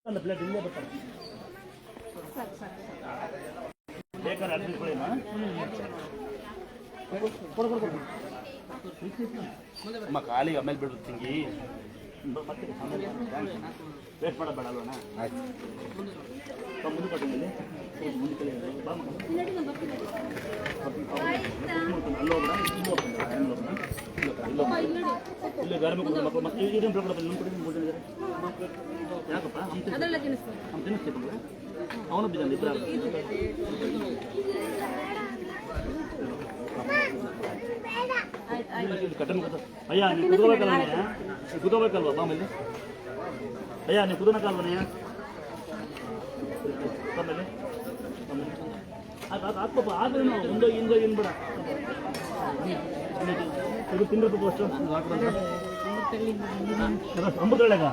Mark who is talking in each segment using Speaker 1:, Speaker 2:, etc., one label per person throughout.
Speaker 1: ಒಂದು ಪ್ಲೇಟ್ ಇಲ್ಲೇ ಬರ್ತಾರೆ ಬೇಕಾದ್ರೆ ಅಡ್ಮಿಟ್ ಕೊಡಿನಾ ಅಮ್ಮ ಖಾಲಿ ಆಮೇಲೆ ಬಿಡು ತಿಂಗಿ ಮತ್ತೆ ವೇಟ್ ಮಾಡಬೇಡ ಅಲ್ವಣ್ಣ ಆಯ್ತು ಮುಂದೆ ಕೊಟ್ಟಿದ್ದೀನಿ ಮುಂದೆ ಕಡೆ ಅಲ್ಲೋಗ್ಬೇಡ ಇಲ್ಲ ಗಾಡಿ ಮಕ್ಕಳು ಮಕ್ಕಳು ಮತ್ತೆ ಏನು ಪ್ರಕೃತಿ ನಮ್ಮ ಕಡೆ ಮೂಡಿದ್ದಾರೆ ಯಾಕಪ್ಪ ತಿನ್ನಿಸ್ತೀವಿ ಅವನು ಬಿದ್ದಾನೆ ಇಬ್ಬರ ಕಟ್ಟನ್ ಅಯ್ಯ ನೀವು ಕುತ್ಕೋಬೇಕಲ್ವ ನೀವು ಕುತ್ಕೋಬೇಕಲ್ವ ಆಮೇಲೆ ಅಯ್ಯ ನೀವು ಕುದನಕ್ಕಲ್ವನೇ ಆಮೇಲೆ ಹಾಕಪ್ಪ ಆದ್ರೆ ನಾವು ಮುಂದೆ ಹಿಂದೆ ಏನು ಬೇಡ ಇದು ತಿಂದಿರ್ಬೇಕು ಅಷ್ಟು ಅಂಬುದೊಳಗ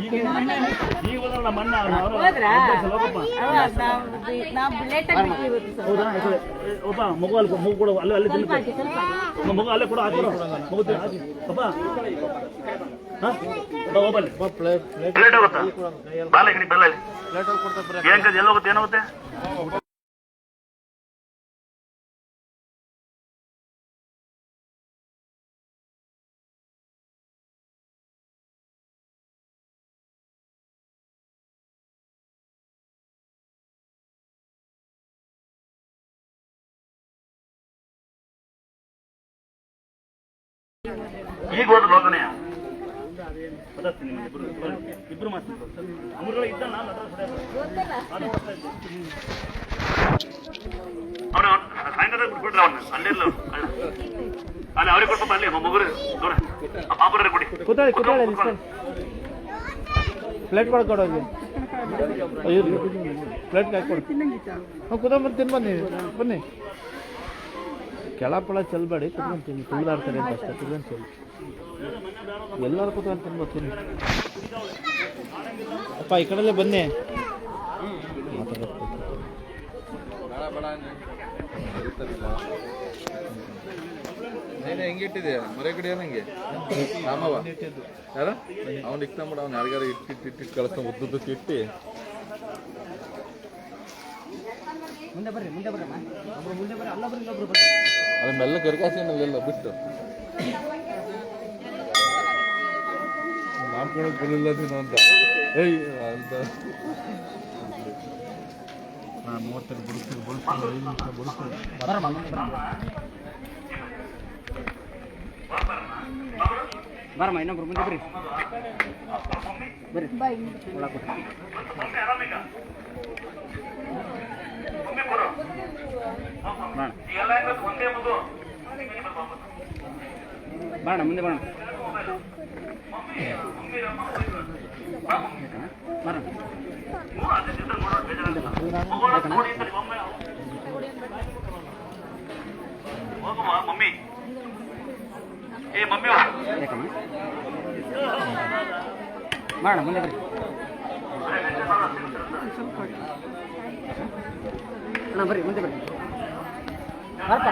Speaker 1: ಈಗ ನಮ್ಮ ಅಣ್ಣ ಹೌದಾ ಒಬ್ಬ ಮಗು ಅಲ್ಲಿ ಮಗು ಕೂಡ ಅಲ್ಲೇ ಅಲ್ಲೇ ತಿನ್ನುತ್ತೆ ಮಗು ಅಲ್ಲೇ ಕೂಡ ಹಾಕಿ ಮಗು ಹಾಕಿ ಅಪ್ಪ ಪ್ಲೇಟ್ ಹೋಗುತ್ತಾ ಎಲ್ಲ ಹೋಗುತ್ತೆ ಏನಾಗುತ್ತೆ ಈಗ ಹೋದ್ರು ಲೋಕನೆಯ ಇಬ್ರು ಮಾಡ್ತಿದ್ರು ಅಮೃತ ಇದ್ದ ನಾನು ಅವನು ಸಾಯಂಕಾಲ ಬಿಟ್ಬಿಟ್ರೆ ಅವನ್ನ ಅಲ್ಲಿರ್ಲ ಅಲ್ಲಿ ಅವ್ರಿಗೆ ಕೊಡ್ಬ ಅಲ್ಲಿ ಮಗುರು ನೋಡ ಪಾಪರ ಕೊಡಿ
Speaker 2: ಪ್ಲೇಟ್ ಕೊಡೋಗಿ ಪ್ಲೇಟ್ ಹಾಕೊಡಿ ಕುತ್ಕೊಂಡ್ಬಂದು ತಿನ್ ಬನ್ನಿ ಬನ್ನಿ ಕೆಳಪಳ ಚೆಲ್ಬೇಡಿ ಕುತ್ಕೊಂತೀನಿ ತುಳಿದಾಡ್ತಾರೆ ಅಂತ ಅಷ್ಟೇ ಕುತ್ಕೊಂಡು ಚೆಲ್ಲಿ ಎಲ್ಲರೂ ಕುತ್ಕೊಂಡು ತಿನ್ಬೋತೀನಿ ಅಪ್ಪ ಈ ಕಡೆಲ್ಲೇ ಬನ್ನಿ
Speaker 3: ಹೆಂಗಿಟ್ಟಿದೆ ಮರೆ ಕಡೆ ನಂಗೆ ರಾಮವ ಯಾರ ಅವ್ನು ಇಕ್ತಾಬಿಡ ಅವ್ನು ಯಾರಿಗಾರ ಇಟ್ಟಿಟ್ಟು ಕಳಿಸ್ಕೊಂಡು ಉದ್ದಕ್ಕೆ ಇಟ್ಟು
Speaker 1: ಮುಂದೆ ಬರ್ರಿ ಒಬ್ರು ಮುಂದೆ ಬರ್ರಿ ಅಲ್ಲ ಬರ್ರಿ ಒಬ್ರು ಬರ್ರಿ
Speaker 3: ಅದು ಮೆಲ್ಲ ಕರ್ಕಾಸಿನಲ್ಲೆಲ್ಲ ಬಿಟ್ಟು ಮಾಡ್ಕೊಳಕ್ ಬರಲಿಲ್ಲ ನೀನು ಅಂತ ಏಯ್ ಅಂತ
Speaker 2: ಮೂವತ್ತೈದು ಬುಡಿಸ್ತೀವಿ
Speaker 1: ಬರಮ್ಮ ಇನ್ನೊಬ್ರು ಮುಂದೆ ಬರ್ರಿ ಒಳಗೆ ಕೊಟ್ಟು ಬಾಣ ಮುಂದೆ ಬಾಣ
Speaker 3: ಮಮ್ಮಿ ಏ ಮಮ್ಮಿ
Speaker 1: ಬಾಣ ಮುಂದೆ ಬರ್ರಿ ಅಣ್ಣ ಬರ್ರಿ ಮುಂದೆ ಬರ್ರಿ ಬರ್ಪ